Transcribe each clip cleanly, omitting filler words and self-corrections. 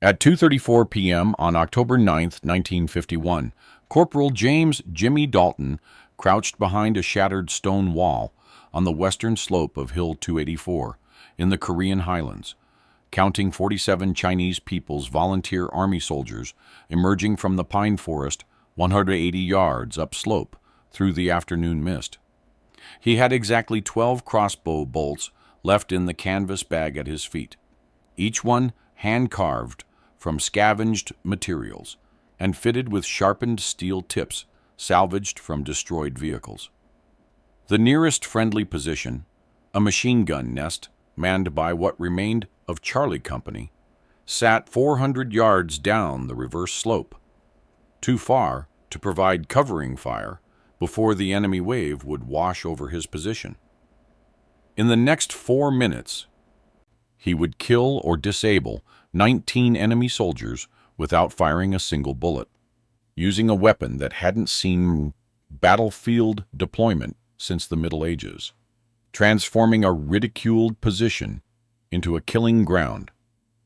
At 2:34 p.m. on October 9, 1951, Corporal James "Jimmy" Dalton crouched behind a shattered stone wall on the western slope of Hill 284 in the Korean Highlands, counting 47 Chinese People's Volunteer Army soldiers emerging from the pine forest 180 yards upslope through the afternoon mist. He had exactly 12 crossbow bolts left in the canvas bag at his feet, each one hand-carved from scavenged materials and fitted with sharpened steel tips salvaged from destroyed vehicles. The nearest friendly position, a machine gun nest manned by what remained of Charlie Company, sat 400 yards down the reverse slope, too far to provide covering fire before the enemy wave would wash over his position. In the next 4 minutes, he would kill or disable 19 enemy soldiers without firing a single bullet, using a weapon that hadn't seen battlefield deployment since the Middle Ages, transforming a ridiculed position into a killing ground,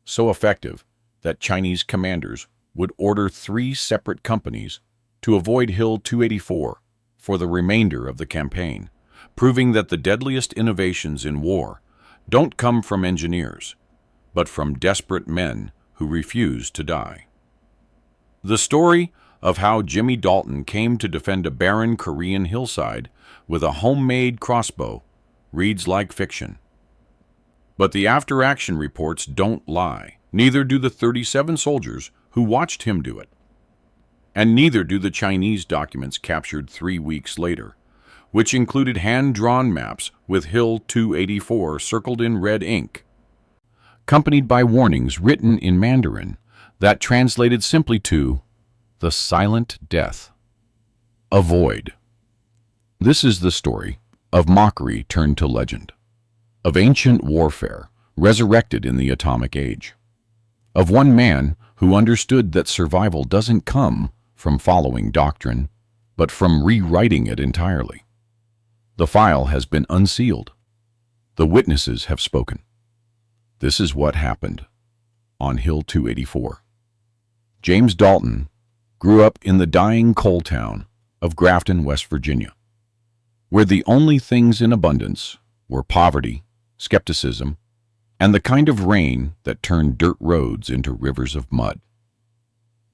so effective that Chinese commanders would order 3 separate companies to avoid Hill 284 for the remainder of the campaign, proving that the deadliest innovations in war don't come from engineers, but from desperate men who refuse to die. The story of how Jimmy Dalton came to defend a barren Korean hillside with a homemade crossbow reads like fiction. But the after-action reports don't lie. Neither do the 37 soldiers who watched him do it. And neither do the Chinese documents captured 3 weeks later, which included hand-drawn maps with Hill 284 circled in red ink, accompanied by warnings written in Mandarin that translated simply to the silent death. Avoid. This is the story of mockery turned to legend, of ancient warfare resurrected in the atomic age, of one man who understood that survival doesn't come from following doctrine, but from rewriting it entirely. The file has been unsealed. The witnesses have spoken. This is what happened on Hill 284. James Dalton grew up in the dying coal town of Grafton, West Virginia, where the only things in abundance were poverty, skepticism, and the kind of rain that turned dirt roads into rivers of mud.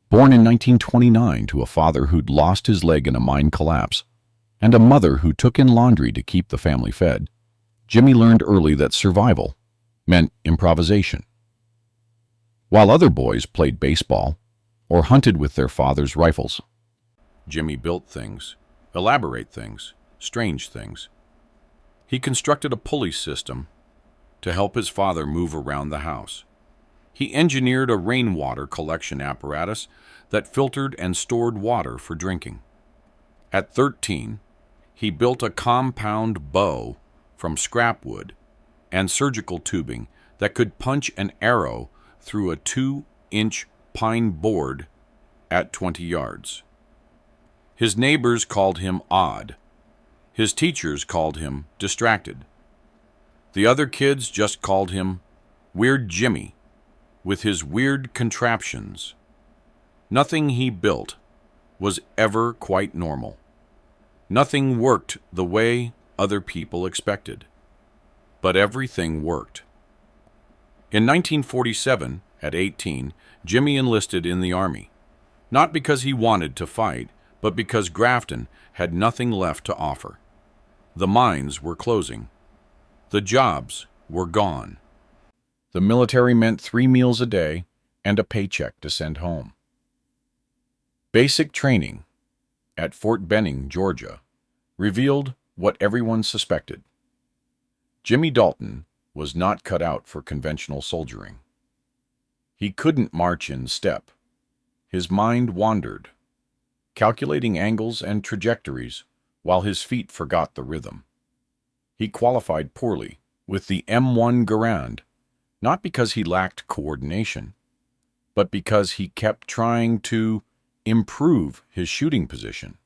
Born in 1929 to a father who'd lost his leg in a mine collapse and a mother who took in laundry to keep the family fed, Jimmy learned early that survival meant improvisation. While other boys played baseball or hunted with their father's rifles, Jimmy built things, elaborate things, strange things. He constructed a pulley system to help his father move around the house. He engineered a rainwater collection apparatus that filtered and stored water for drinking. At 13, he built a compound bow from scrap wood and surgical tubing that could punch an arrow through a 2-inch pine board at 20 yards. His neighbors called him odd. His teachers called him distracted. The other kids just called him Weird Jimmy, with his weird contraptions. Nothing he built was ever quite normal. Nothing worked the way other people expected. But everything worked. In 1947, at 18, Jimmy enlisted in the Army, not because he wanted to fight, but because Grafton had nothing left to offer. The mines were closing. The jobs were gone. The military meant 3 meals a day and a paycheck to send home. Basic training at Fort Benning, Georgia, revealed what everyone suspected. Jimmy Dalton was not cut out for conventional soldiering. He couldn't march in step. His mind wandered, calculating angles and trajectories while his feet forgot the rhythm. He qualified poorly with the M1 Garand, not because he lacked coordination, but because he kept trying to improve his shooting position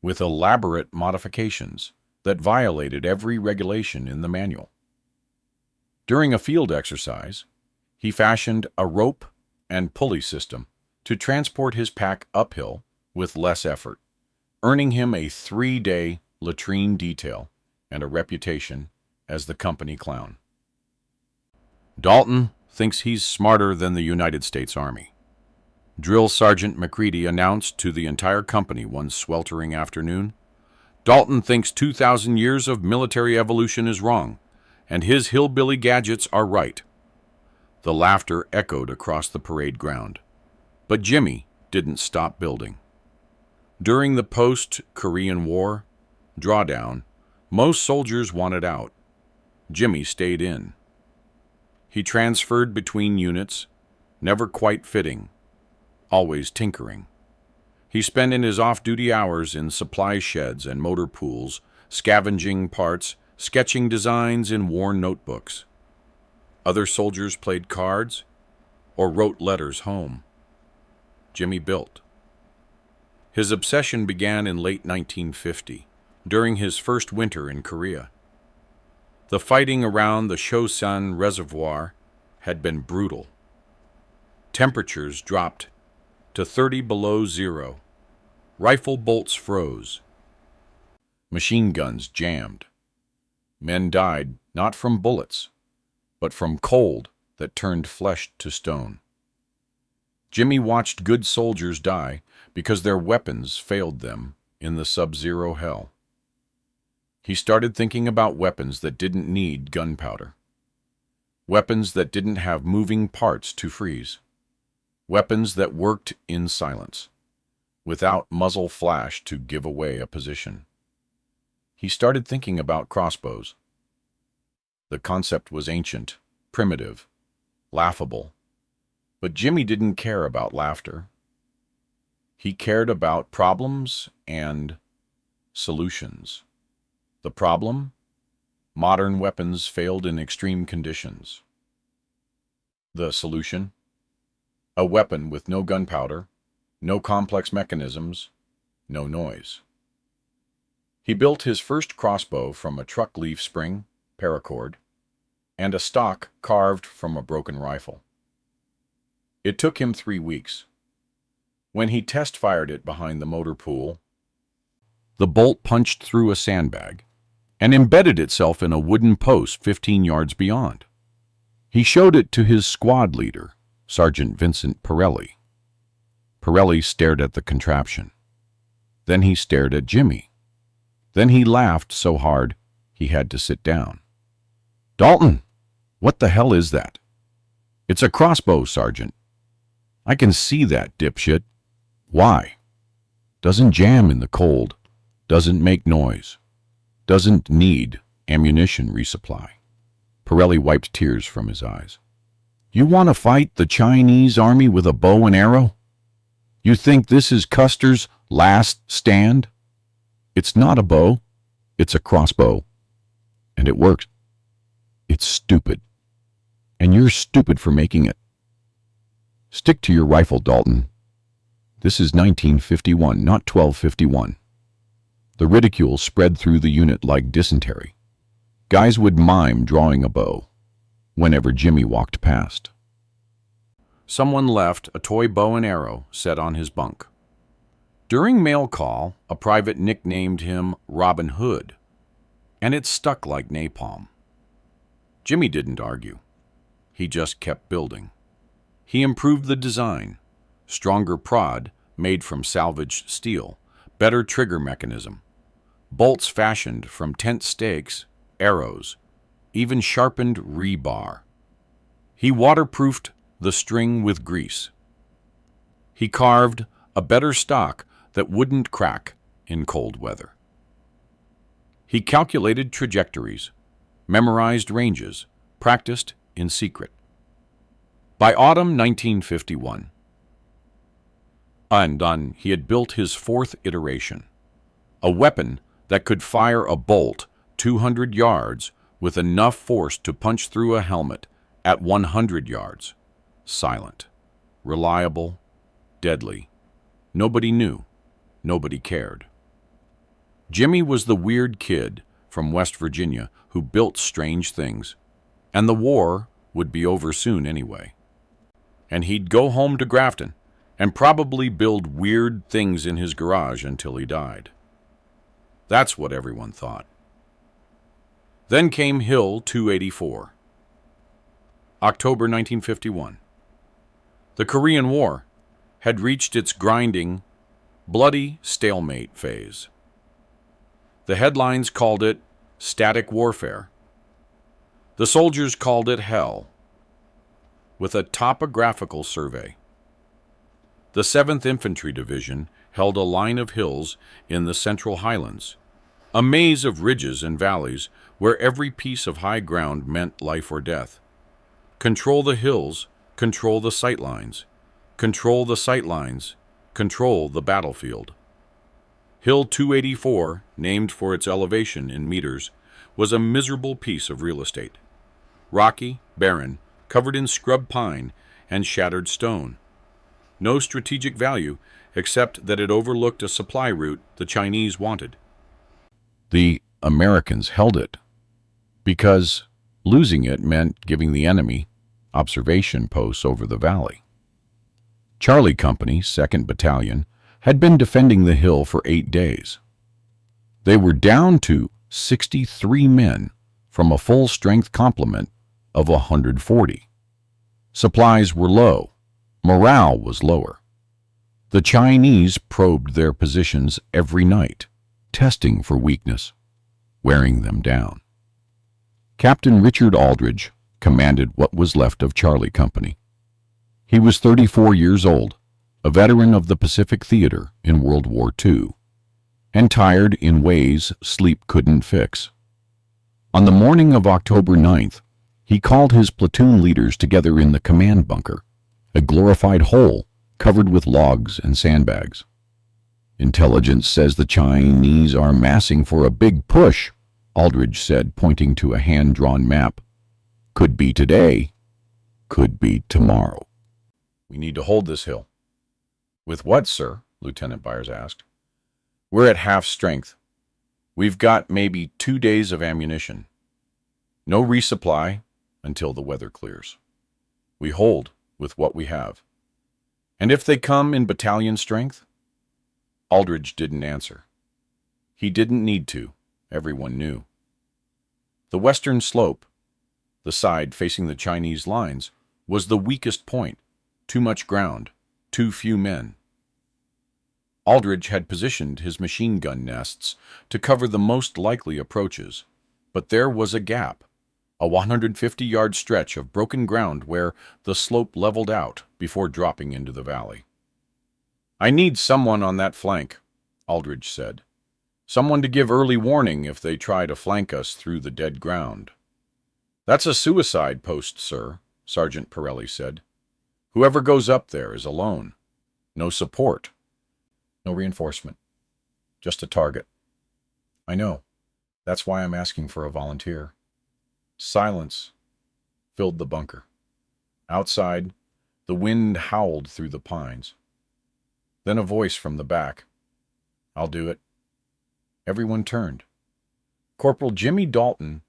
with elaborate modifications that violated every regulation in the manual. During a field exercise, he fashioned a rope and pulley system to transport his pack uphill with less effort, earning him a 3-day latrine detail and a reputation as the company clown. Dalton thinks he's smarter than the United States Army. Drill Sergeant McCready announced to the entire company one sweltering afternoon, "Dalton thinks 2,000 years of military evolution is wrong, and his hillbilly gadgets are right." The laughter echoed across the parade ground, but Jimmy didn't stop building. During the post-Korean War drawdown, most soldiers wanted out. Jimmy stayed in. He transferred between units, never quite fitting, always tinkering. He spent in his off-duty hours in supply sheds and motor pools, scavenging parts, sketching designs in worn notebooks. Other soldiers played cards or wrote letters home. Jimmy built. His obsession began in late 1950, during his first winter in Korea. The fighting around the Chosun Reservoir had been brutal. Temperatures dropped to 30 below zero. Rifle bolts froze. Machine guns jammed. Men died not from bullets, but from cold that turned flesh to stone. Jimmy watched good soldiers die because their weapons failed them in the sub-zero hell. He started thinking about weapons that didn't need gunpowder. Weapons that didn't have moving parts to freeze. Weapons that worked in silence, without muzzle flash to give away a position. He started thinking about crossbows. The concept was ancient, primitive, laughable. But Jimmy didn't care about laughter. He cared about problems and solutions. The problem? Modern weapons failed in extreme conditions. The solution? A weapon with no gunpowder, no complex mechanisms, no noise. He built his first crossbow from a truck leaf spring, paracord, and a stock carved from a broken rifle. It took him 3 weeks. When he test-fired it behind the motor pool, the bolt punched through a sandbag and embedded itself in a wooden post 15 yards beyond. He showed it to his squad leader, Sergeant Vincent Pirelli. Pirelli stared at the contraption. Then he stared at Jimmy. Then he laughed so hard he had to sit down. "Dalton, what the hell is that?" "It's a crossbow, Sergeant." "I can see that, dipshit." "Why?" "Doesn't jam in the cold. Doesn't make noise. Doesn't need ammunition resupply." Pirelli wiped tears from his eyes. "You want to fight the Chinese army with a bow and arrow? You think this is Custer's last stand? It's not a bow. It's a crossbow. And it works. It's stupid. And you're stupid for making it. Stick to your rifle, Dalton. This is 1951, not 1251. The ridicule spread through the unit like dysentery. Guys would mime drawing a bow whenever Jimmy walked past. Someone left a toy bow and arrow set on his bunk. During mail call, a private nicknamed him Robin Hood, and it stuck like napalm. Jimmy didn't argue. He just kept building. He improved the design, stronger prod made from salvaged steel, better trigger mechanism, bolts fashioned from tent stakes, arrows, even sharpened rebar. He waterproofed the string with grease. He carved a better stock that wouldn't crack in cold weather. He calculated trajectories, memorized ranges, practiced in secret. By autumn 1951, undone, he had built his fourth iteration, a weapon that could fire a bolt 200 yards with enough force to punch through a helmet at 100 yards. Silent, reliable, deadly. Nobody knew. Nobody cared. Jimmy was the weird kid from West Virginia who built strange things, and the war would be over soon anyway. and he'd go home to Grafton and probably build weird things in his garage until he died. That's what everyone thought. Then came Hill 284. October 1951. The Korean War had reached its grinding, bloody stalemate phase. The headlines called it static warfare. The soldiers called it hell, with a topographical survey. The 7th Infantry Division held a line of hills in the Central Highlands, a maze of ridges and valleys where every piece of high ground meant life or death. Control the hills, control the sightlines. Control the sightlines, control the battlefield. Hill 284, named for its elevation in meters, was a miserable piece of real estate. Rocky, barren, covered in scrub pine and shattered stone. No strategic value except that it overlooked a supply route the Chinese wanted. The Americans held it because losing it meant giving the enemy observation posts over the valley. Charlie Company, 2nd Battalion, had been defending the hill for 8 days. They were down to 63 men from a full-strength complement of 140. Supplies were low. Morale was lower. The Chinese probed their positions every night, testing for weakness, wearing them down. Captain Richard Aldridge commanded what was left of Charlie Company. He was 34 years old, a veteran of the Pacific Theater in World War II, and tired in ways sleep couldn't fix. On the morning of October 9th, he called his platoon leaders together in the command bunker, a glorified hole covered with logs and sandbags. "Intelligence says the Chinese are massing for a big push," Aldridge said, pointing to a hand-drawn map. "Could be today, could be tomorrow. We need to hold this hill." "With what, sir?" Lieutenant Byers asked. "We're at half strength. We've got maybe 2 days of ammunition. No resupply until the weather clears. We hold with what we have. And if they come in battalion strength?" Aldridge didn't answer. He didn't need to. Everyone knew. The western slope, the side facing the Chinese lines, was the weakest point. Too much ground, too few men. Aldridge had positioned his machine gun nests to cover the most likely approaches, but there was a gap, a 150-yard stretch of broken ground where the slope leveled out before dropping into the valley. "I need someone on that flank," Aldridge said. "Someone to give early warning if they try to flank us through the dead ground." "That's a suicide post, sir," Sergeant Pirelli said. "Whoever goes up there is alone. No support. No reinforcement. Just a target." "I know. That's why I'm asking for a volunteer." Silence filled the bunker. Outside, the wind howled through the pines. Then a voice from the back. "I'll do it." Everyone turned. Corporal Jimmy Dalton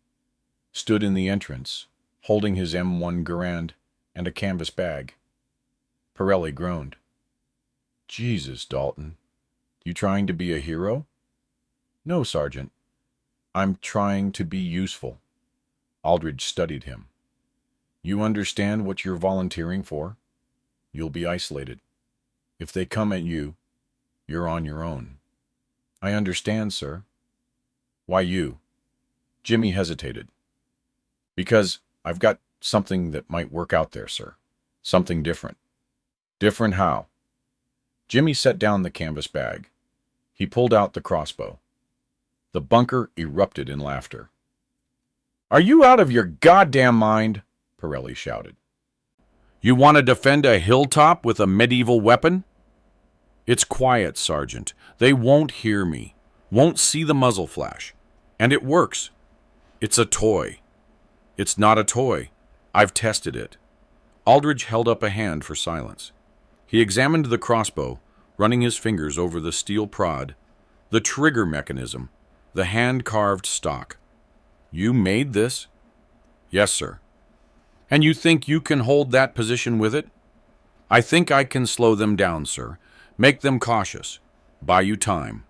stood in the entrance, holding his M1 Garand and a canvas bag. Pirelli groaned. "Jesus, Dalton, you trying to be a hero?" "No, Sergeant. I'm trying to be useful." Aldridge studied him. "You understand what you're volunteering for? You'll be isolated. If they come at you, you're on your own." "I understand, sir." "Why you?" Jimmy hesitated. "Because I've got something that might work out there, sir. Something different." "Different how?" Jimmy set down the canvas bag. He pulled out the crossbow. The bunker erupted in laughter. "Are you out of your goddamn mind?" Pirelli shouted. "You want to defend a hilltop with a medieval weapon?" "It's quiet, Sergeant. They won't hear me, won't see the muzzle flash. And it works. It's a toy." "It's not a toy. I've tested it." Aldridge held up a hand for silence. He examined the crossbow, running his fingers over the steel prod, the trigger mechanism, the hand-carved stock. "You made this?" "Yes, sir." "And you think you can hold that position with it?" I think I can slow them down, sir. Make them cautious. Buy you time.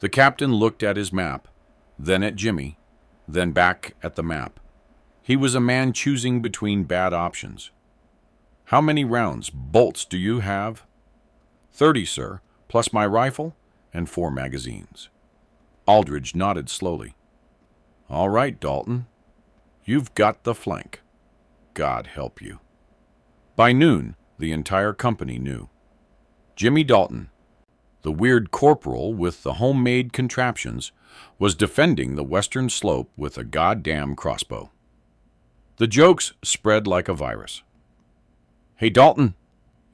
The captain looked at his map, then at Jimmy, then back at the map. He was a man choosing between bad options. How many rounds, bolts, do you have? 30, sir, plus my rifle and 4 magazines. Aldridge nodded slowly. All right, Dalton. You've got the flank. God help you. By noon, the entire company knew. Jimmy Dalton, the weird corporal with the homemade contraptions, was defending the western slope with a goddamn crossbow. The jokes spread like a virus. Hey, Dalton,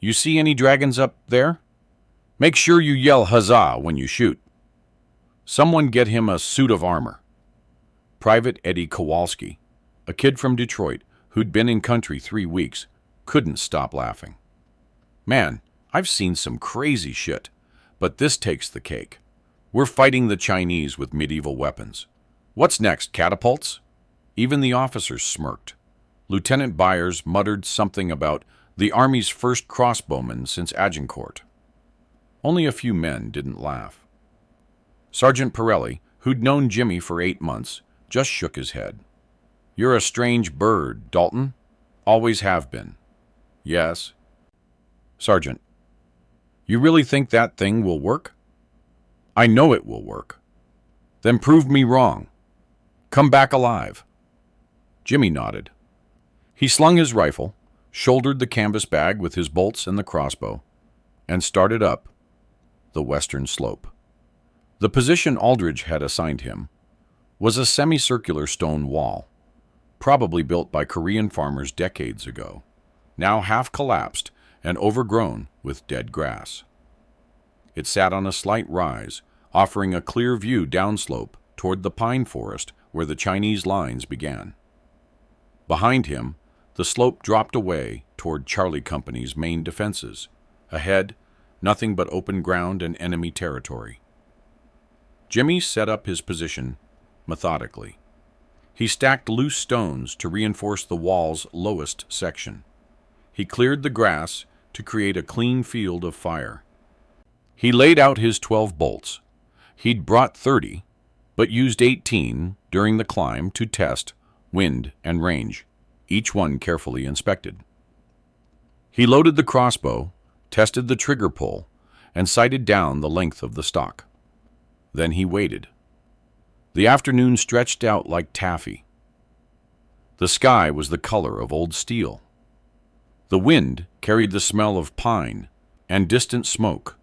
you see any dragons up there? Make sure you yell huzzah when you shoot. Someone get him a suit of armor. Private Eddie Kowalski, a kid from Detroit who'd been in country 3 weeks, couldn't stop laughing. Man, I've seen some crazy shit, but this takes the cake. We're fighting the Chinese with medieval weapons. What's next, catapults? Even the officers smirked. Lieutenant Byers muttered something about the Army's first crossbowman since Agincourt. Only a few men didn't laugh. Sergeant Pirelli, who'd known Jimmy for 8 months, just shook his head. You're a strange bird, Dalton. Always have been. Yes. Sergeant, you really think that thing will work? I know it will work. Then prove me wrong. Come back alive. Jimmy nodded. He slung his rifle, shouldered the canvas bag with his bolts and the crossbow, and started up the western slope. The position Aldridge had assigned him was a semicircular stone wall, probably built by Korean farmers decades ago, now half collapsed and overgrown with dead grass. It sat on a slight rise, offering a clear view downslope toward the pine forest where the Chinese lines began. Behind him, the slope dropped away toward Charlie Company's main defenses. Ahead, nothing but open ground and enemy territory. Jimmy set up his position methodically. He stacked loose stones to reinforce the wall's lowest section. He cleared the grass to create a clean field of fire. He laid out his 12 bolts. He'd brought 30, but used 18 during the climb to test wind and range, each one carefully inspected. He loaded the crossbow, tested the trigger pull, and sighted down the length of the stock. Then he waited. The afternoon stretched out like taffy. The sky was the color of old steel. The wind carried the smell of pine and distant smoke.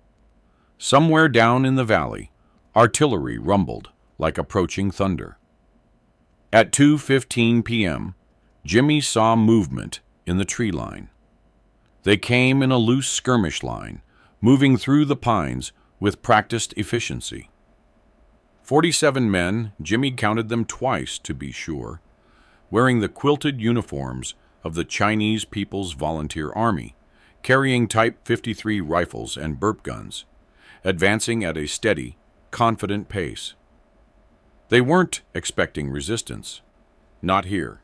Somewhere down in the valley, artillery rumbled like approaching thunder. At 2:15 p.m., Jimmy saw movement in the tree line. They came in a loose skirmish line, moving through the pines with practiced efficiency. 47 men, Jimmy counted them twice to be sure, wearing the quilted uniforms of the Chinese People's Volunteer Army, carrying Type 53 rifles and burp guns, advancing at a steady, confident pace. They weren't expecting resistance. Not here.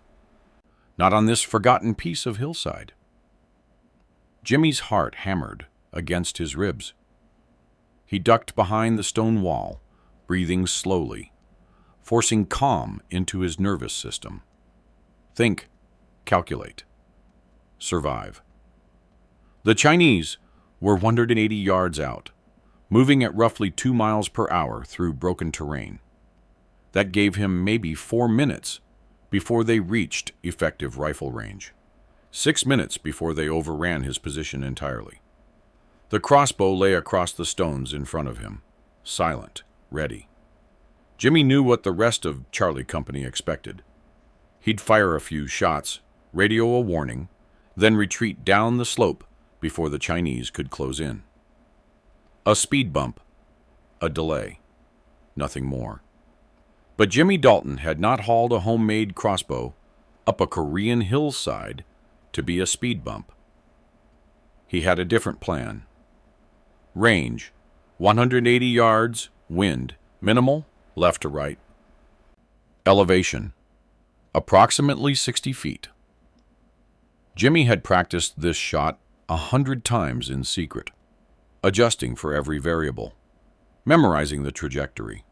Not on this forgotten piece of hillside. Jimmy's heart hammered against his ribs. He ducked behind the stone wall, breathing slowly, forcing calm into his nervous system. Think, calculate, survive. The Chinese were 180 yards out, moving at roughly 2 miles per hour through broken terrain. That gave him maybe 4 minutes before they reached effective rifle range. 6 minutes before they overran his position entirely. The crossbow lay across the stones in front of him, silent, ready. Jimmy knew what the rest of Charlie Company expected. He'd fire a few shots, radio a warning, then retreat down the slope before the Chinese could close in. A speed bump, a delay, nothing more. But Jimmy Dalton had not hauled a homemade crossbow up a Korean hillside to be a speed bump. He had a different plan. Range, 180 yards, wind, minimal, left to right. Elevation, approximately 60 feet. Jimmy had practiced this shot 100 times in secret, adjusting for every variable, memorizing the trajectory.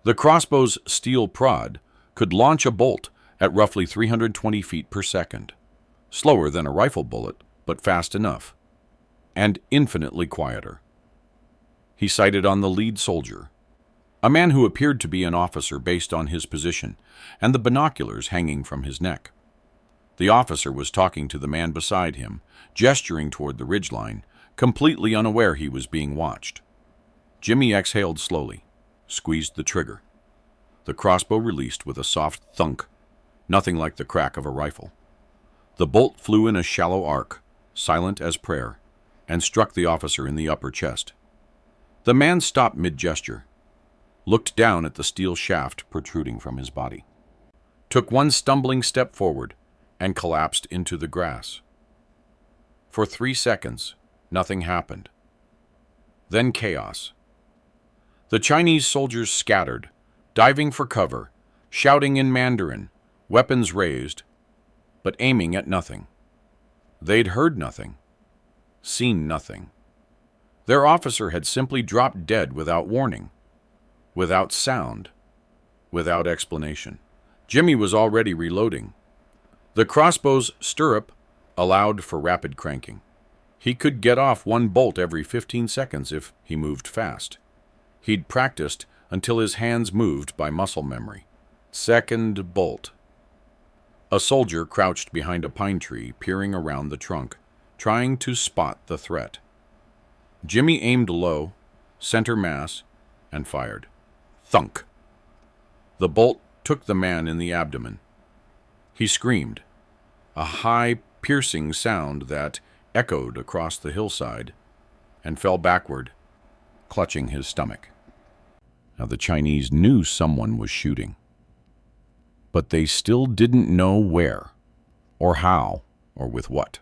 The crossbow's steel prod could launch a bolt at roughly 320 feet per second, slower than a rifle bullet, but fast enough, and infinitely quieter. He sighted on the lead soldier, a man who appeared to be an officer based on his position and the binoculars hanging from his neck. The officer was talking to the man beside him, gesturing toward the ridgeline, completely unaware he was being watched. Jimmy exhaled slowly, squeezed the trigger. The crossbow released with a soft thunk, nothing like the crack of a rifle. The bolt flew in a shallow arc, silent as prayer, and struck the officer in the upper chest. The man stopped mid-gesture, looked down at the steel shaft protruding from his body, took one stumbling step forward, and collapsed into the grass. For 3 seconds, nothing happened. Then chaos. The Chinese soldiers scattered, diving for cover, shouting in Mandarin, weapons raised, but aiming at nothing. They'd heard nothing, seen nothing. Their officer had simply dropped dead without warning, without sound, without explanation. Jimmy was already reloading. The crossbow's stirrup allowed for rapid cranking. He could get off one bolt every 15 seconds if he moved fast. He'd practiced until his hands moved by muscle memory. Second bolt. A soldier crouched behind a pine tree, peering around the trunk, trying to spot the threat. Jimmy aimed low, center mass, and fired. Thunk. The bolt took the man in the abdomen. He screamed, a high, piercing sound that echoed across the hillside, and fell backward, clutching his stomach. Now the Chinese knew someone was shooting, but they still didn't know where, or how, or with what.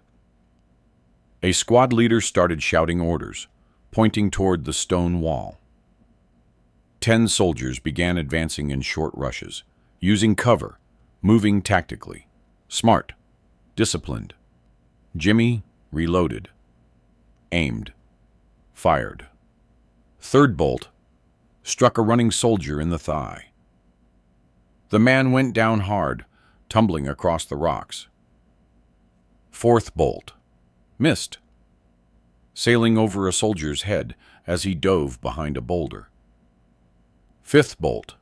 A squad leader started shouting orders, pointing toward the stone wall. 10 soldiers began advancing in short rushes, using cover, moving tactically, smart, disciplined. Jimmy reloaded, aimed, fired. Third bolt struck a running soldier in the thigh. The man went down hard, tumbling across the rocks. Fourth bolt missed, sailing over a soldier's head as he dove behind a boulder. Fifth bolt.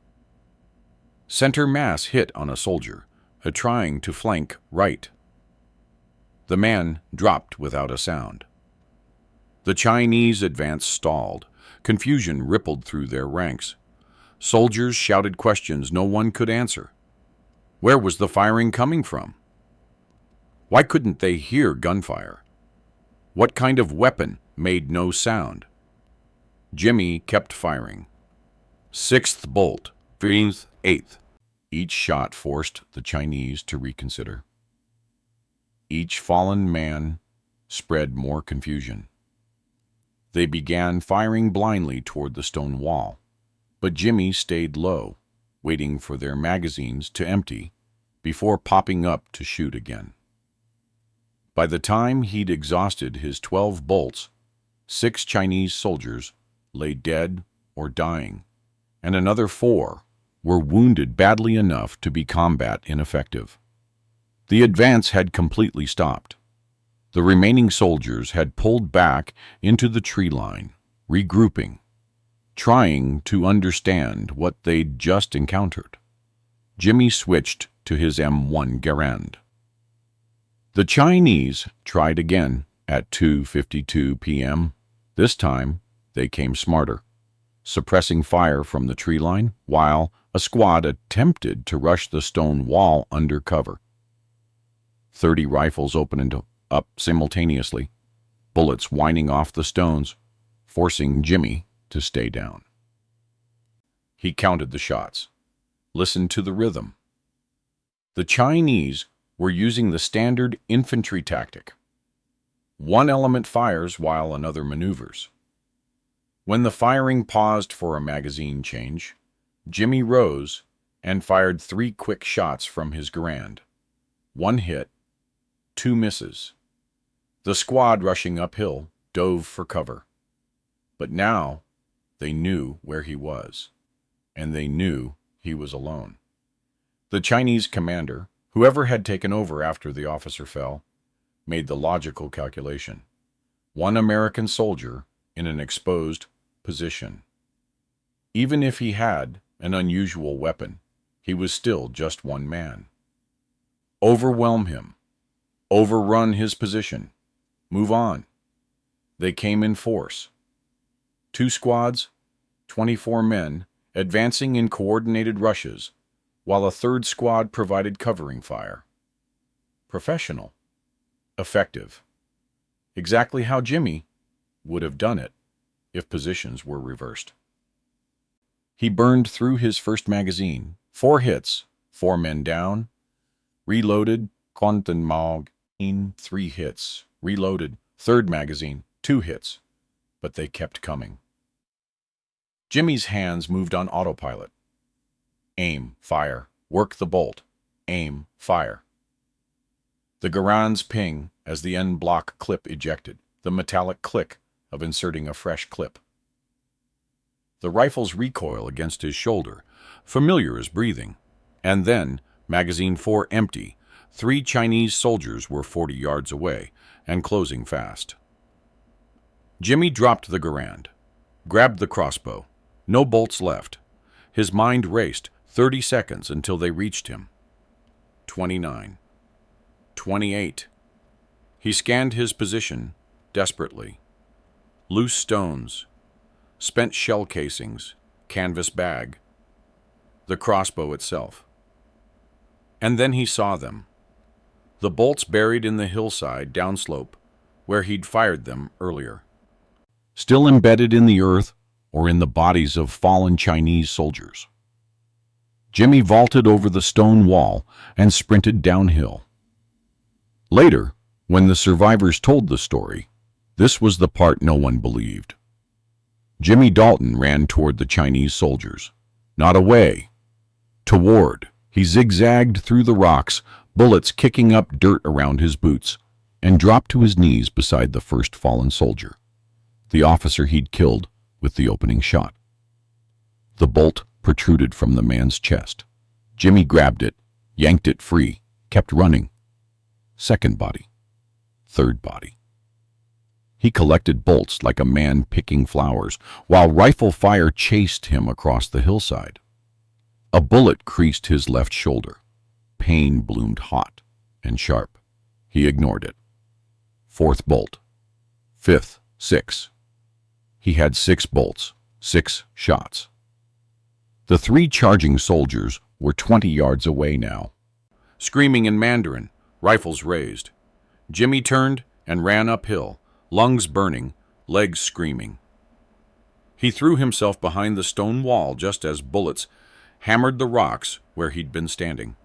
Center mass hit on a soldier, trying to flank right. The man dropped without a sound. The Chinese advance stalled. Confusion rippled through their ranks. Soldiers shouted questions no one could answer. Where was the firing coming from? Why couldn't they hear gunfire? What kind of weapon made no sound? Jimmy kept firing. Sixth bolt, 8th. Each shot forced the Chinese to reconsider. Each fallen man spread more confusion. They began firing blindly toward the stone wall, but Jimmy stayed low, waiting for their magazines to empty before popping up to shoot again. By the time he'd exhausted his 12 bolts, 6 Chinese soldiers lay dead or dying, and another 4 were wounded badly enough to be combat ineffective. The advance had completely stopped. The remaining soldiers had pulled back into the tree line, regrouping, trying to understand what they'd just encountered. Jimmy switched to his M1 Garand. The Chinese tried again at 2:52 p.m. This time, they came smarter, suppressing fire from the tree line while a squad attempted to rush the stone wall under cover. 30 rifles opened up simultaneously, bullets whining off the stones, forcing Jimmy to stay down. He counted the shots, listened to the rhythm. The Chinese were using the standard infantry tactic. One element fires while another maneuvers. When the firing paused for a magazine change, Jimmy rose and fired 3 quick shots from his Garand. 1 hit, 2 misses. The squad rushing uphill dove for cover. But now they knew where he was, and they knew he was alone. The Chinese commander, whoever had taken over after the officer fell, made the logical calculation. One American soldier in an exposed position. Even if he had an unusual weapon, he was still just one man. Overwhelm him. Overrun his position. Move on. They came in force. 2 squads, 24 men, advancing in coordinated rushes, while a 3rd squad provided covering fire. Professional. Effective. Exactly how Jimmy would have done it if positions were reversed. He burned through his first magazine. 4 hits, 4 men down. Reloaded, Quantum Mag, 3 hits. Reloaded, 3rd magazine, 2 hits. But they kept coming. Jimmy's hands moved on autopilot. Aim, fire, work the bolt. Aim, fire. The Garand's ping as the end block clip ejected, the metallic click of inserting a fresh clip. The rifle's recoil against his shoulder, familiar as breathing. And then, magazine 4 empty, 3 Chinese soldiers were 40 yards away and closing fast. Jimmy dropped the Garand, grabbed the crossbow. No bolts left. His mind raced 30 seconds until they reached him. 29. 28. He scanned his position desperately. Loose stones, spent shell casings, canvas bag, the crossbow itself. And then he saw them. The bolts buried in the hillside downslope where he'd fired them earlier. Still embedded in the earth or in the bodies of fallen Chinese soldiers. Jimmy vaulted over the stone wall and sprinted downhill. Later, when the survivors told the story, this was the part no one believed. Jimmy Dalton ran toward the Chinese soldiers. Not away. Toward. He zigzagged through the rocks, bullets kicking up dirt around his boots, and dropped to his knees beside the first fallen soldier, the officer he'd killed with the opening shot. The bolt protruded from the man's chest. Jimmy grabbed it, yanked it free, kept running. 2nd body. 3rd body. He collected bolts like a man picking flowers, while rifle fire chased him across the hillside. A bullet creased his left shoulder. Pain bloomed hot and sharp. He ignored it. 4th bolt. 5th, 6. He had 6 bolts, 6 shots. The 3 charging soldiers were 20 yards away now. Screaming in Mandarin, rifles raised. Jimmy turned and ran uphill, lungs burning, legs screaming. He threw himself behind the stone wall just as bullets hammered the rocks where he'd been standing.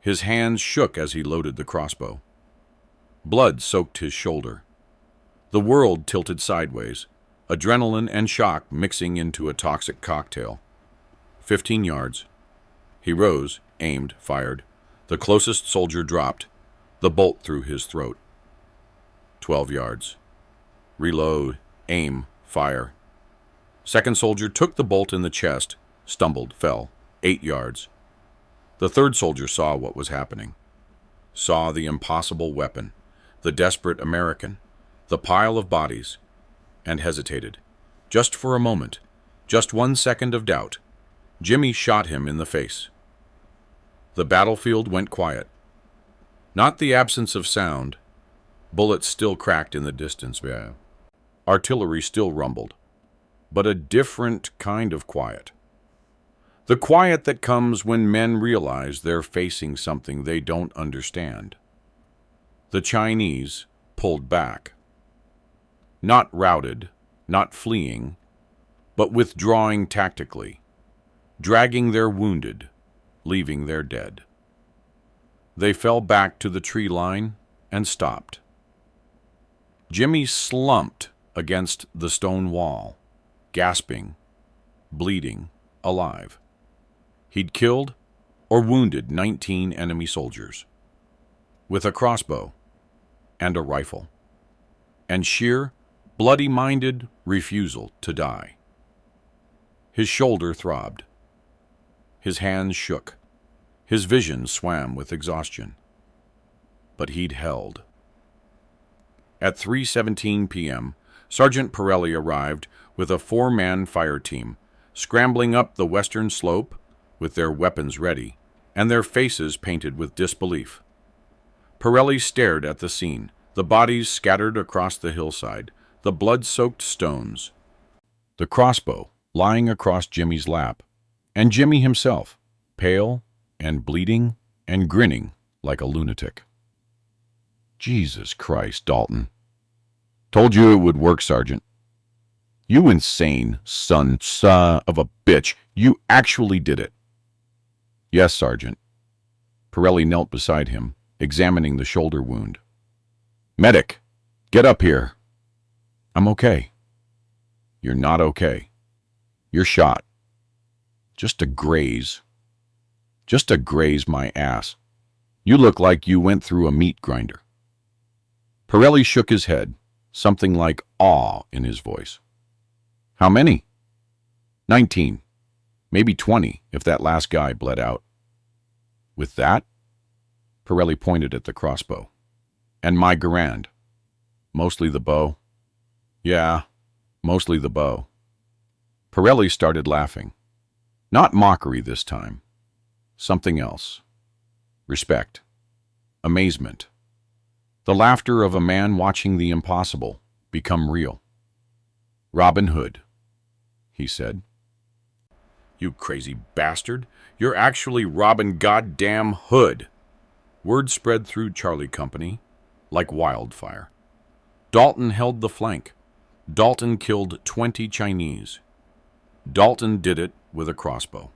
His hands shook as he loaded the crossbow. Blood soaked his shoulder. The world tilted sideways, adrenaline and shock mixing into a toxic cocktail. 15 yards. He rose, aimed, fired. The closest soldier dropped, the bolt through his throat. 12 yards. Reload, aim, fire. 2nd soldier took the bolt in the chest, stumbled, fell. 8 yards. The 3rd soldier saw what was happening. Saw the impossible weapon, the desperate American, the pile of bodies, and hesitated. Just for a moment, just 1 second of doubt, Jimmy shot him in the face. The battlefield went quiet. Not the absence of sound. Bullets still cracked in the distance. Artillery still rumbled. But a different kind of quiet. The quiet that comes when men realize they're facing something they don't understand. The Chinese pulled back. Not routed, not fleeing, but withdrawing tactically, dragging their wounded, leaving their dead. They fell back to the tree line and stopped. Jimmy slumped against the stone wall, gasping, bleeding, alive. He'd killed or wounded 19 enemy soldiers with a crossbow and a rifle. and sheer, bloody-minded refusal to die. His shoulder throbbed. His hands shook. His vision swam with exhaustion. But he'd held. At 3:17 p.m., Sergeant Pirelli arrived with a 4-man fire team, scrambling up the western slope with their weapons ready and their faces painted with disbelief. Pirelli stared at the scene, the bodies scattered across the hillside, the blood-soaked stones, the crossbow lying across Jimmy's lap, and Jimmy himself, pale and bleeding and grinning like a lunatic. Jesus Christ, Dalton. Told you it would work, Sergeant. You insane son of a bitch. You actually did it. Yes, Sergeant. Pirelli knelt beside him, examining the shoulder wound. Medic, get up here. I'm okay. You're not okay. You're shot. Just a graze. Just to graze my ass. You look like you went through a meat grinder. Pirelli shook his head, something like awe in his voice. How many? 19. Maybe 20, if that last guy bled out. With that? Pirelli pointed at the crossbow. And my Garand. Mostly the bow. Yeah, mostly the bow. Pirelli started laughing. Not mockery this time. Something else. Respect. Amazement. The laughter of a man watching the impossible become real. Robin Hood, he said. You crazy bastard. You're actually Robin Goddamn Hood. Word spread through Charlie Company like wildfire. Dalton held the flank. Dalton killed 20 Chinese. Dalton did it with a crossbow.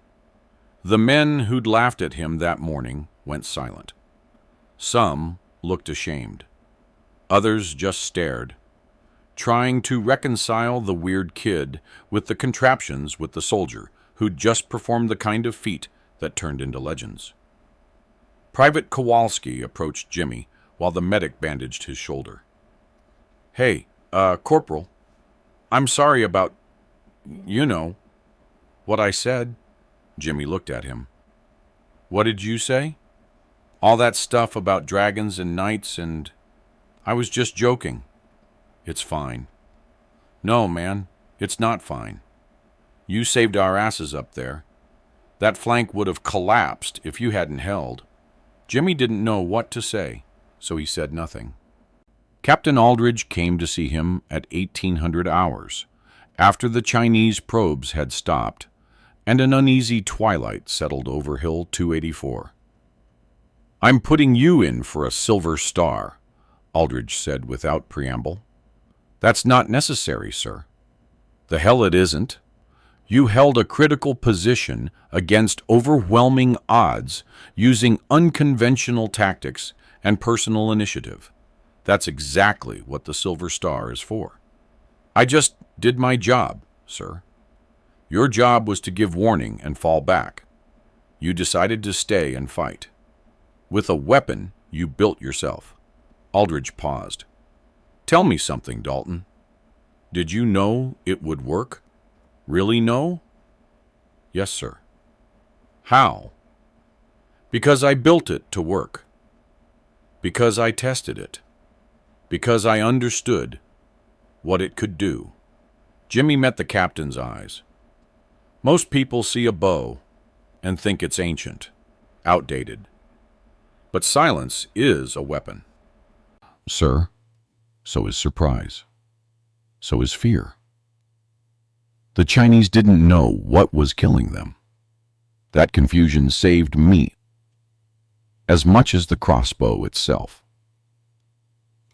The men who'd laughed at him that morning went silent. Some looked ashamed. Others just stared, trying to reconcile the weird kid with the contraptions with the soldier who'd just performed the kind of feat that turned into legends. Private Kowalski approached Jimmy while the medic bandaged his shoulder. Hey, Corporal, I'm sorry about, what I said. Jimmy looked at him. What did you say? All that stuff about dragons and knights and... I was just joking. It's fine. No, man, it's not fine. You saved our asses up there. That flank would have collapsed if you hadn't held. Jimmy didn't know what to say, so he said nothing. Captain Aldridge came to see him at 1800 hours, after the Chinese probes had stopped, and an uneasy twilight settled over Hill 284. I'm putting you in for a Silver Star, Aldridge said without preamble. That's not necessary, sir. The hell it isn't. You held a critical position against overwhelming odds using unconventional tactics and personal initiative. That's exactly what the Silver Star is for. I just did my job, sir. Your job was to give warning and fall back. You decided to stay and fight. With a weapon you built yourself. Aldridge paused. Tell me something, Dalton. Did you know it would work? Really know? Yes, sir. How? Because I built it to work. Because I tested it. Because I understood what it could do. Jimmy met the captain's eyes. Most people see a bow and think it's ancient, outdated. But silence is a weapon. Sir, so is surprise. So is fear. The Chinese didn't know what was killing them. That confusion saved me, as much as the crossbow itself.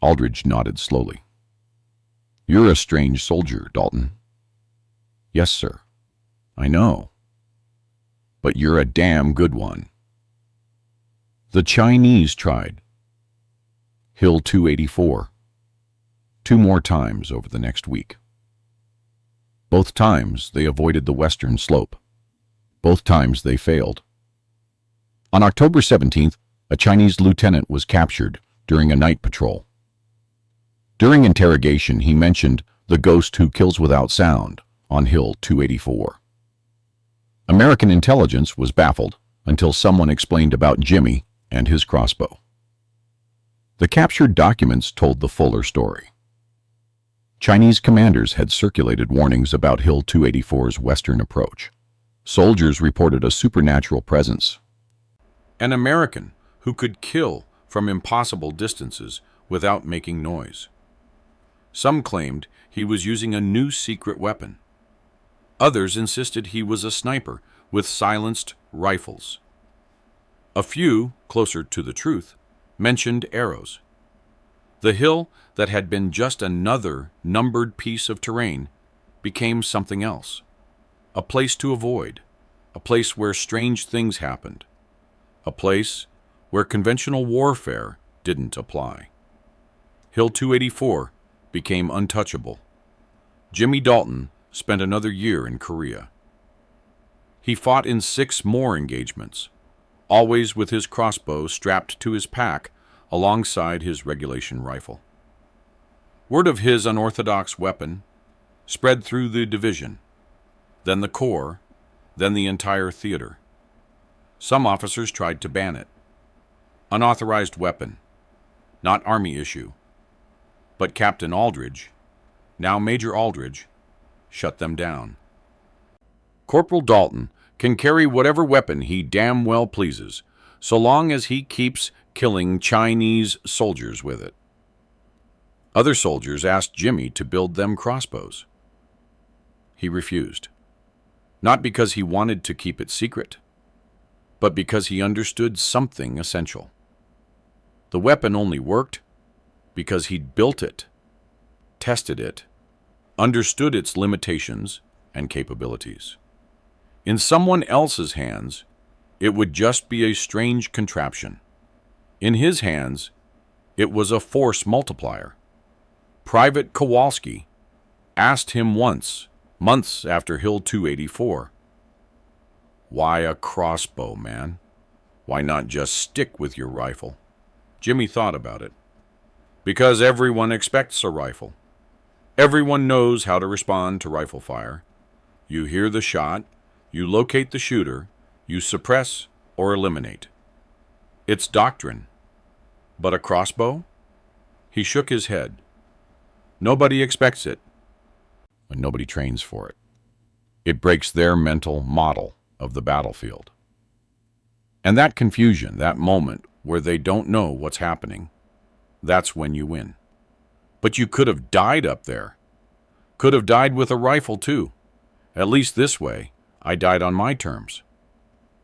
Aldridge nodded slowly. You're a strange soldier, Dalton. Yes, sir. I know. But you're a damn good one. The Chinese tried. Hill 284. 2 more times over the next week. Both times they avoided the western slope. Both times they failed. On October 17th, a Chinese lieutenant was captured during a night patrol. During interrogation, he mentioned the ghost who kills without sound on Hill 284. American intelligence was baffled until someone explained about Jimmy and his crossbow. The captured documents told the fuller story. Chinese commanders had circulated warnings about Hill 284's western approach. Soldiers reported a supernatural presence. An American who could kill from impossible distances without making noise. Some claimed he was using a new secret weapon. Others insisted he was a sniper with silenced rifles. A few, closer to the truth, mentioned arrows. The hill that had been just another numbered piece of terrain became something else. A place to avoid, a place where strange things happened, a place where conventional warfare didn't apply. Hill 284 became untouchable. Jimmy Dalton spent another year in Korea. He fought in 6 more engagements, always with his crossbow strapped to his pack alongside his regulation rifle. Word of his unorthodox weapon spread through the division, then the corps, then the entire theater. Some officers tried to ban it. Unauthorized weapon, not Army issue. But Captain Aldridge, now Major Aldridge, shut them down. Corporal Dalton can carry whatever weapon he damn well pleases, so long as he keeps killing Chinese soldiers with it. Other soldiers asked Jimmy to build them crossbows. He refused, not because he wanted to keep it secret, but because he understood something essential. The weapon only worked because he'd built it, tested it, understood its limitations and capabilities. In someone else's hands, it would just be a strange contraption. In his hands, it was a force multiplier. Private Kowalski asked him once, months after Hill 284, "Why a crossbow, man? Why not just stick with your rifle?" Jimmy thought about it. Because everyone expects a rifle. Everyone knows how to respond to rifle fire. You hear the shot, you locate the shooter, you suppress or eliminate. It's doctrine. But a crossbow? He shook his head. Nobody expects it, and nobody trains for it. It breaks their mental model of the battlefield. And that confusion, that moment where they don't know what's happening, that's when you win. But you could have died up there. Could have died with a rifle, too. At least this way, I died on my terms.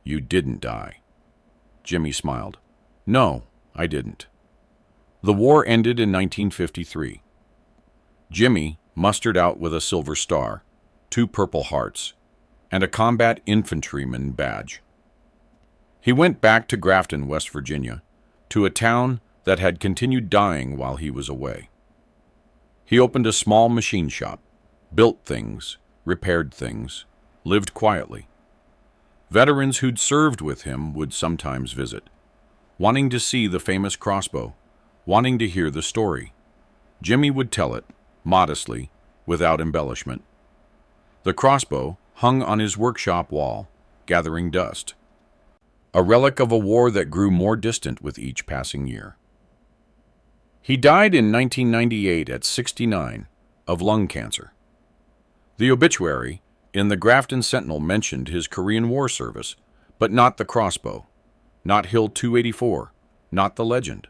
You didn't die. Jimmy smiled. No, I didn't. The war ended in 1953. Jimmy mustered out with a Silver Star, 2 Purple Hearts, and a combat infantryman badge. He went back to Grafton, West Virginia, to a town that had continued dying while he was away. He opened a small machine shop, built things, repaired things, lived quietly. Veterans who'd served with him would sometimes visit, wanting to see the famous crossbow, wanting to hear the story. Jimmy would tell it, modestly, without embellishment. The crossbow hung on his workshop wall, gathering dust, a relic of a war that grew more distant with each passing year. He died in 1998 at 69 of lung cancer. The obituary in the Grafton Sentinel mentioned his Korean War service, but not the crossbow, not Hill 284, not the legend.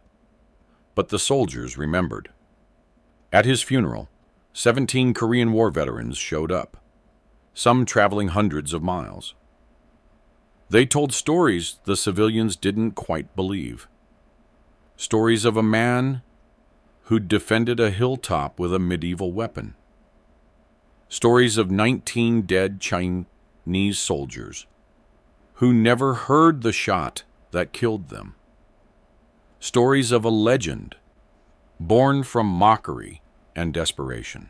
But the soldiers remembered. At his funeral, 17 Korean War veterans showed up, some traveling hundreds of miles. They told stories the civilians didn't quite believe. Stories of a man who'd defended a hilltop with a medieval weapon. Stories of 19 dead Chinese soldiers who never heard the shot that killed them. Stories of a legend born from mockery and desperation.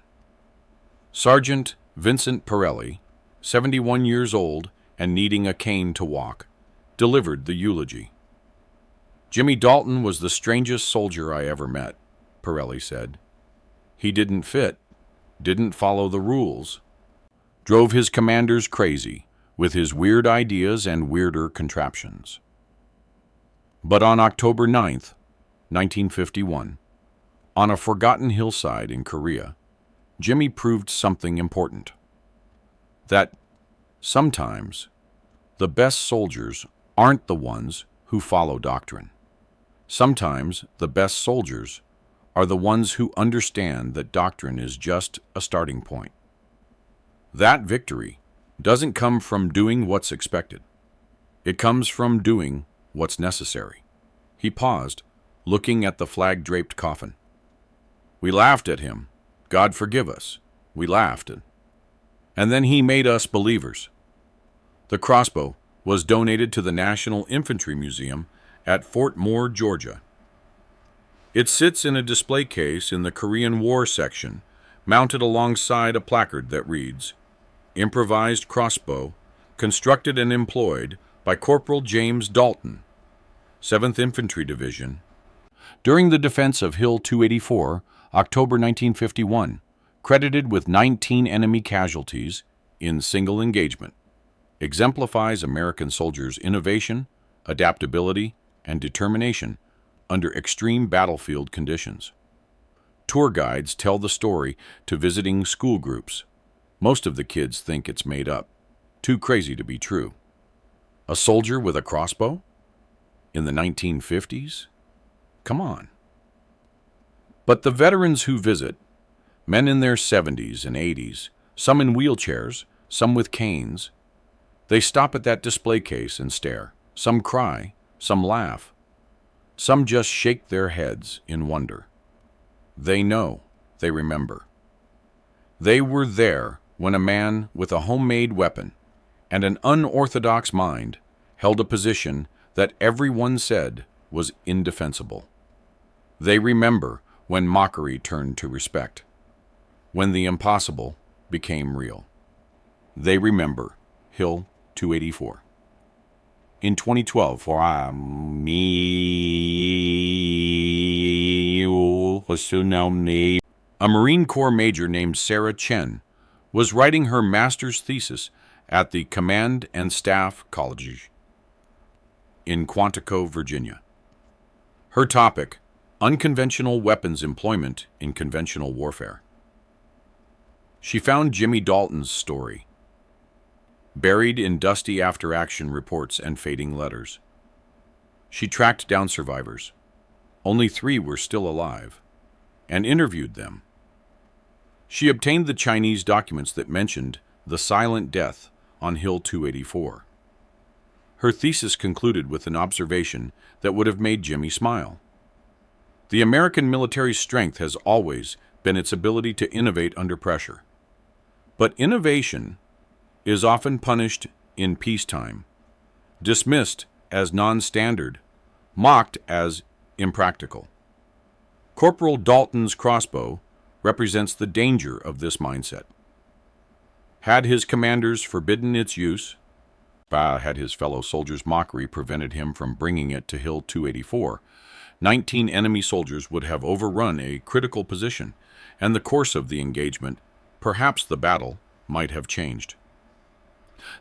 Sergeant Vincent Pirelli, 71 years old and needing a cane to walk, delivered the eulogy. "Jimmy Dalton was the strangest soldier I ever met," Pirelli said. He didn't fit, didn't follow the rules, drove his commanders crazy with his weird ideas and weirder contraptions. But on October 9th, 1951, on a forgotten hillside in Korea, Jimmy proved something important. That sometimes the best soldiers aren't the ones who follow doctrine. Sometimes the best soldiers are the ones who understand that doctrine is just a starting point. That victory doesn't come from doing what's expected. It comes from doing what's necessary. He paused, looking at the flag-draped coffin. We laughed at him. God forgive us. We laughed. And then he made us believers. The crossbow was donated to the National Infantry Museum at Fort Moore, Georgia. It sits in a display case in the Korean War section, mounted alongside a placard that reads, Improvised crossbow, constructed and employed by Corporal James Dalton, 7th Infantry Division, during the defense of Hill 284, October 1951, credited with 19 enemy casualties in single engagement, exemplifies American soldiers' innovation, adaptability, and determination under extreme battlefield conditions. Tour guides tell the story to visiting school groups. Most of the kids think it's made up, too crazy to be true. A soldier with a crossbow? In the 1950s? Come on. But the veterans who visit, men in their 70s and 80s, some in wheelchairs, some with canes, they stop at that display case and stare. Some cry, some laugh, some just shake their heads in wonder. They know, they remember. They were there when a man with a homemade weapon and an unorthodox mind held a position that everyone said was indefensible. They remember when mockery turned to respect, when the impossible became real. They remember Hill 284. In 2012, for a Marine Corps major named Sarah Chen was writing her master's thesis at the Command and Staff College in Quantico, Virginia. Her topic, Unconventional Weapons Employment in Conventional Warfare. She found Jimmy Dalton's story, buried in dusty after-action reports and fading letters. She tracked down survivors. Only 3 were still alive, and interviewed them. She obtained the Chinese documents that mentioned the silent death on Hill 284. Her thesis concluded with an observation that would have made Jimmy smile. The American military's strength has always been its ability to innovate under pressure. But innovation is often punished in peacetime, dismissed as non-standard, mocked as impractical. Corporal Dalton's crossbow represents the danger of this mindset. Had his commanders forbidden its use, had his fellow soldiers' mockery prevented him from bringing it to Hill 284, 19 enemy soldiers would have overrun a critical position, and the course of the engagement, perhaps the battle, might have changed.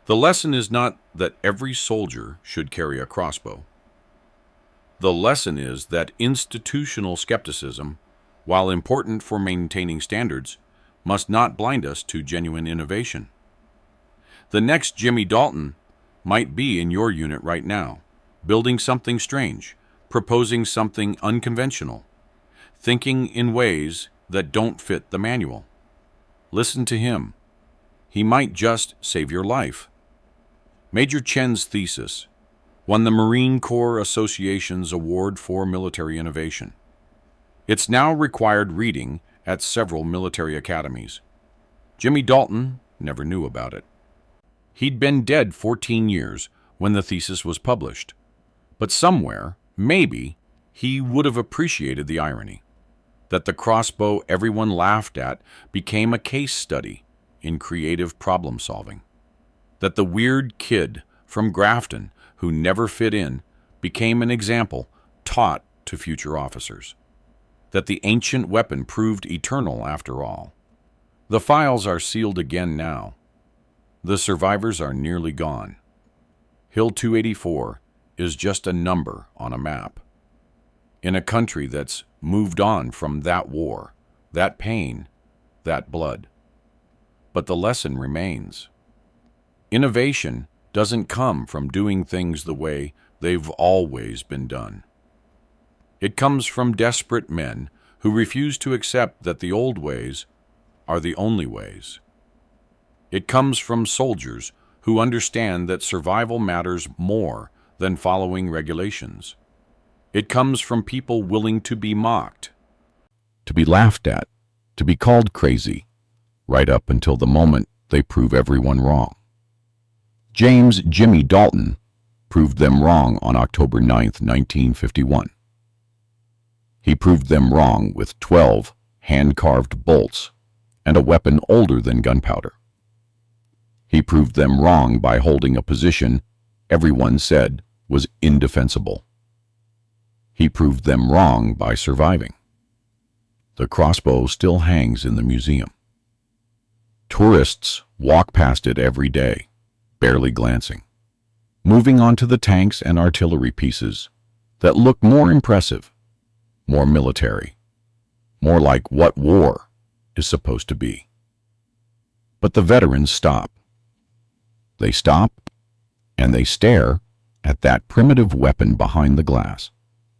The lesson is not that every soldier should carry a crossbow. The lesson is that institutional skepticism, while important for maintaining standards, must not blind us to genuine innovation. The next Jimmy Dalton might be in your unit right now, building something strange, proposing something unconventional, thinking in ways that don't fit the manual. Listen to him. He might just save your life. Major Chen's thesis won the Marine Corps Association's Award for Military Innovation. It's now required reading at several military academies. Jimmy Dalton never knew about it. He'd been dead 14 years when the thesis was published, but somewhere, maybe, he would have appreciated the irony that the crossbow everyone laughed at became a case study in creative problem-solving, that the weird kid from Grafton who never fit in became an example taught to future officers. that the ancient weapon proved eternal after all. The files are sealed again now. The survivors are nearly gone. Hill 284 is just a number on a map. In a country that's moved on from that war, that pain, that blood. But the lesson remains. Innovation doesn't come from doing things the way they've always been done. It comes from desperate men who refuse to accept that the old ways are the only ways. It comes from soldiers who understand that survival matters more than following regulations. It comes from people willing to be mocked, to be laughed at, to be called crazy, right up until the moment they prove everyone wrong. James "Jimmy" Dalton proved them wrong on October 9th, 1951. He proved them wrong with 12 hand-carved bolts and a weapon older than gunpowder. He proved them wrong by holding a position everyone said was indefensible. He proved them wrong by surviving. The crossbow still hangs in the museum. Tourists walk past it every day, barely glancing, moving on to the tanks and artillery pieces that look more impressive, more military, more like what war is supposed to be. But the veterans stop. They stop and they stare at that primitive weapon behind the glass,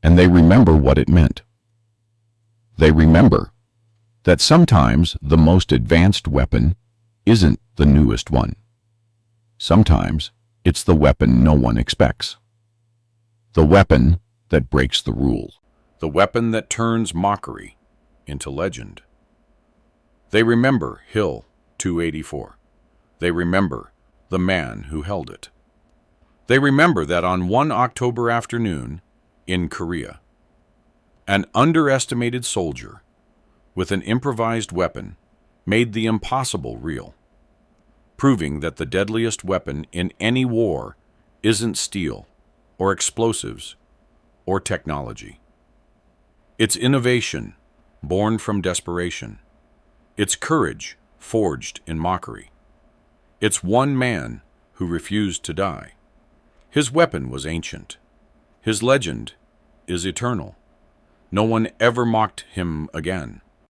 and they remember what it meant. They remember that sometimes the most advanced weapon isn't the newest one. Sometimes it's the weapon no one expects. The weapon that breaks the rules. The weapon that turns mockery into legend. They remember Hill 284. They remember the man who held it. They remember that on one October afternoon in Korea, an underestimated soldier with an improvised weapon made the impossible real, proving that the deadliest weapon in any war isn't steel or explosives or technology. It's innovation born from desperation. It's courage forged in mockery. It's one man who refused to die. His weapon was ancient. His legend is eternal. No one ever mocked him again.